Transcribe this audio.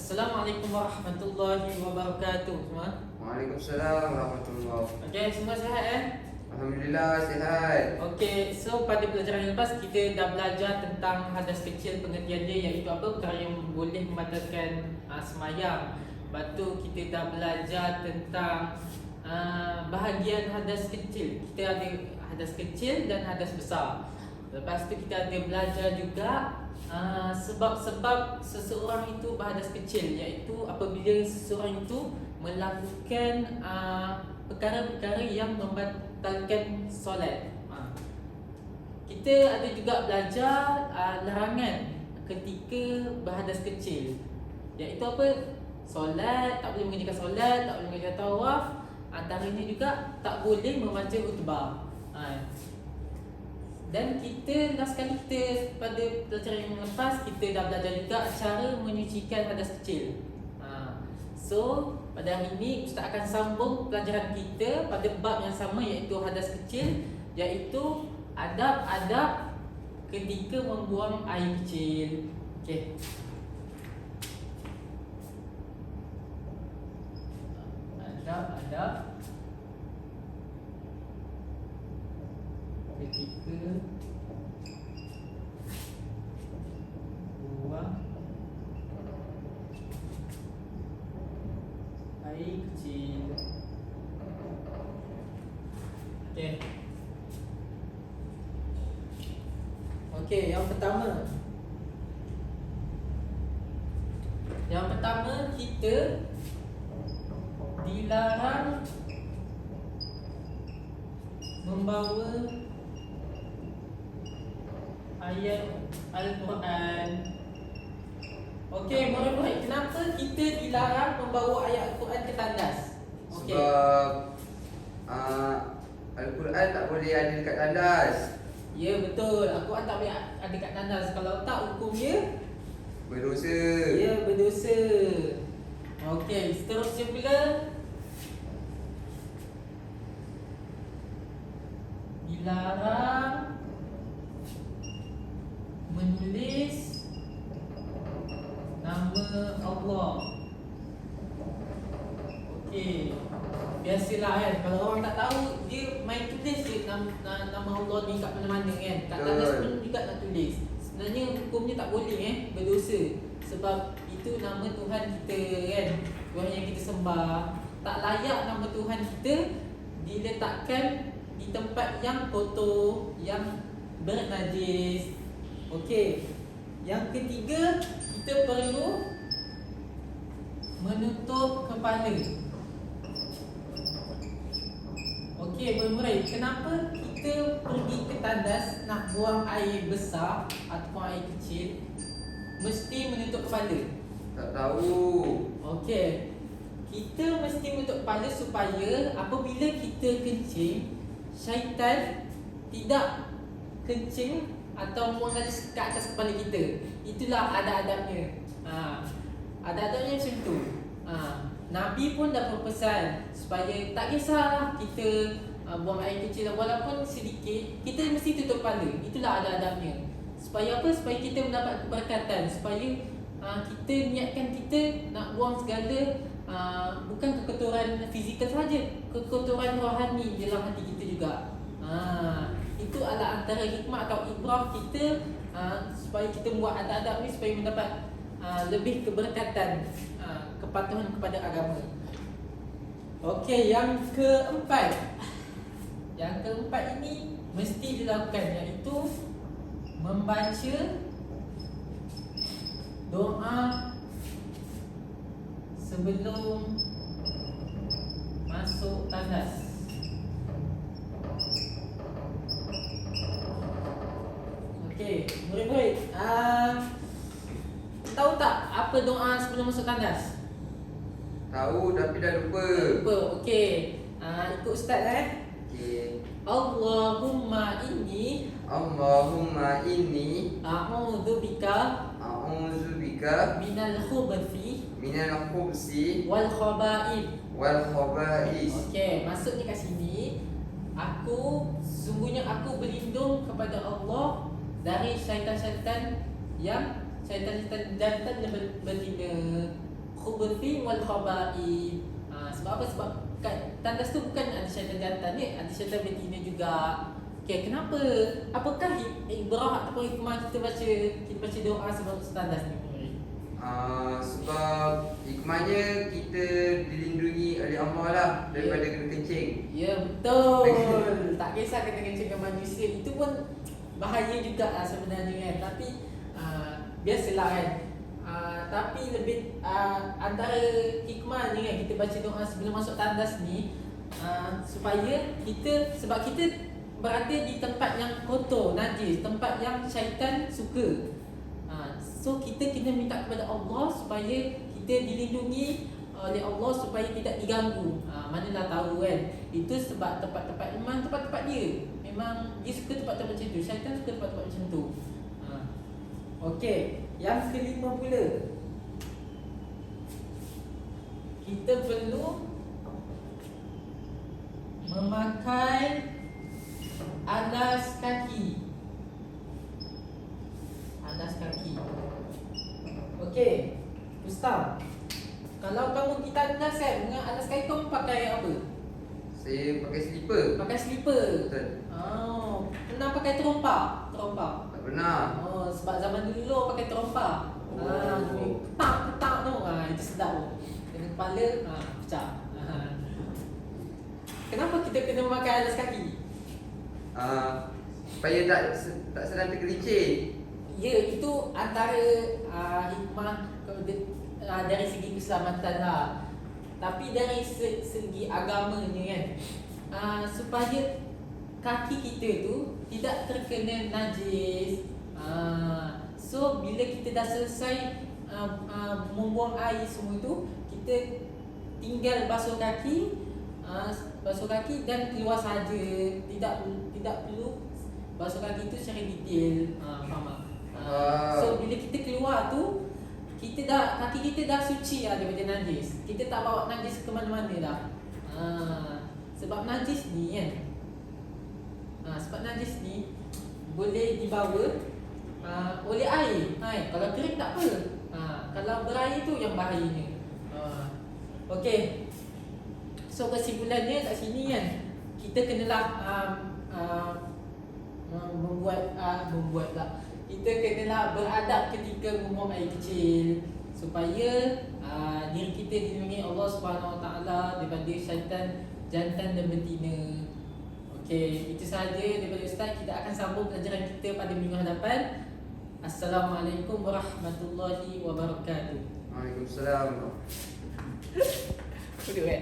Assalamualaikum warahmatullahi wabarakatuh semua. Waalaikumsalam warahmatullahi. Okey, semua sihat Alhamdulillah sihat. Okey, so pada pelajaran yang lepas kita dah belajar tentang hadas kecil, pengertian dia iaitu apa? Perkara yang boleh membatalkan semayang. Lepas tu kita dah belajar tentang bahagian hadas kecil. Kita ada hadas kecil dan hadas besar. Lepas tu kita ada belajar juga sebab-sebab seseorang itu berhadas kecil, iaitu apabila seseorang itu melakukan perkara-perkara yang membatalkan solat. Kita ada juga belajar larangan ketika berhadas kecil, iaitu apa? Solat, tak boleh mengerjakan solat, tak boleh mengerjakan tawaf. Antaranya juga tak boleh membaca khutbah. Dan kita last kali kita pada pelajaran yang lepas kita dah belajar juga cara menyucikan hadas kecil. So pada hari ini Ustaz akan sambung pelajaran kita pada bab yang sama, iaitu hadas kecil, iaitu adab-adab ketika membuang air kecil. Okey. Adab-adab ketika buang air kecil. Okey. Okey, yang pertama kita dilarang membawa ayat Al-Quran. Okey, murid-murid, kenapa kita dilarang membawa ayat Al-Quran ke tandas? Okay. Sebab Al-Quran tak boleh ada dekat tandas. Ya, betul. Al-Quran tak boleh ada dekat tandas. Kalau tak, hukumnya Berdosa. ya, berdosa. Okey, seterusnya pula dilarang menulis nama Allah. Okey, biasalah kan, kalau orang tak tahu dia main tulis je nama Allah ni kat mana-mana kan. Kat tandas pun juga nak tulis. Sebenarnya hukumnya tak boleh berdosa. Sebab itu nama Tuhan kita kan, Tuhan yang kita sembah. Tak layak nama Tuhan kita diletakkan di tempat yang kotor, yang bernajis. Okey. Yang ketiga, kita perlu menutup kepala. Okey, murid-murid, kenapa kita pergi ke tandas nak buang air besar ataupun air kecil mesti menutup kepala? Tak tahu. Okey. Kita mesti menutup kepala supaya apabila kita kencing, syaitan tidak kencing atau buang air ke atas kepala kita. Itulah adab-adabnya. Adab-adabnya macam tu. Nabi pun dah berpesan supaya tak kisah kita buang air kecil walaupun sedikit, kita mesti tutup kepala. Itulah adab-adabnya. Supaya apa? Supaya kita mendapat keberkatan. Supaya kita niatkan kita nak buang segala bukan kekotoran fizikal saja, kekotoran rohani dalam hati kita juga. Itu adalah antara hikmah atau ibrah kita supaya kita buat adab-adab ni supaya mendapat lebih keberkatan, kepatuhan kepada agama. Okey, yang keempat ini mesti dilakukan, iaitu membaca doa sebelum masuk tandas. Okey, murid-murid, tahu tak apa doa sebelum masuk tandas? Tahu tapi dah lupa. Lupa. Okey, ikut ustaz Okey. Allahumma inni a'udzubika minal khubthi wal khaba'ith. Okey, maksudnya kat sini, sesungguhnya aku berlindung kepada Allah dari syaitan-syaitan yang syaitan-syaitan jantan dan betina. khubuthi wal khaba'ith. Sebab apa? Sebab tandas tu bukan ada syaitan jantan ni, ada syaitan betina juga. Okay, kenapa? Apakah ibrah ataupun hikmah kita baca doa sebelum tandas ni? Sebab hikmahnya kita dilindungi oleh Allah lah daripada kena kencing. Ya, betul. Tak kisah kena kencing dengan manusia, itu pun bahaya juga lah sebenarnya kan. Tapi biasalah kan. Tapi lebih antara hikmahnya kan, kita baca doa sebelum masuk tandas ni, supaya kita, sebab kita berada di tempat yang kotor, najis, tempat yang syaitan suka. So kita kena minta kepada Allah supaya kita dilindungi oleh Allah supaya tidak diganggu. Manalah tahu kan. Itu sebab tempat-tempat, memang tempat-tempat dia. Memang dia suka tempat-tempat macam tu. Syaitan suka tempat-tempat macam tu. Okey, yang kelima pula, kita perlu memakai alas kaki. Alas kaki. Okey, Ustaz, kalau kamu pergi tandas kan, dengan alas kaki kamu pakai apa? Saya pakai slipper. Pakai slipper. Betul. Pernah pakai terompak? Terompak. Tak pernah. Sebab zaman dulu pakai terompak. Ketak tu. Itu sedap tu. Kena kepala, pecah. Kenapa kita kena memakai alas kaki? Supaya tak sedang tergelincir. Ya, itu antara hikmah dari segi keselamatan lah. Tapi dari segi agamanya kan, supaya kaki kita tu tidak terkena najis. So bila kita dah selesai membuang air semua tu, kita tinggal basuh kaki dan keluar saja. Tidak perlu basuh kaki tu secara detail. Faham tak? So bila kita keluar tu, kaki kita dah suci lah daripada najis. Kita tak bawa najis ke mana-mana dah. Sebab najis ni kan, sebab najis ni boleh dibawa oleh air. Kalau kering tak apa. Kalau berair tu yang bahayanya. Okey. So kesimpulannya kat sini kan, kita kenalah membuat lah. Kita kenalah beradab ketika membuang air kecil supaya diri kita dilindungi Allah Subhanahu Wa Taala daripada syaitan jantan dan betina. Okey, itu sahaja daripada Ustaz. Kita akan sambung pelajaran kita pada minggu hadapan. Assalamualaikum warahmatullahi wabarakatuh. Waalaikumsalam. Duduk kan?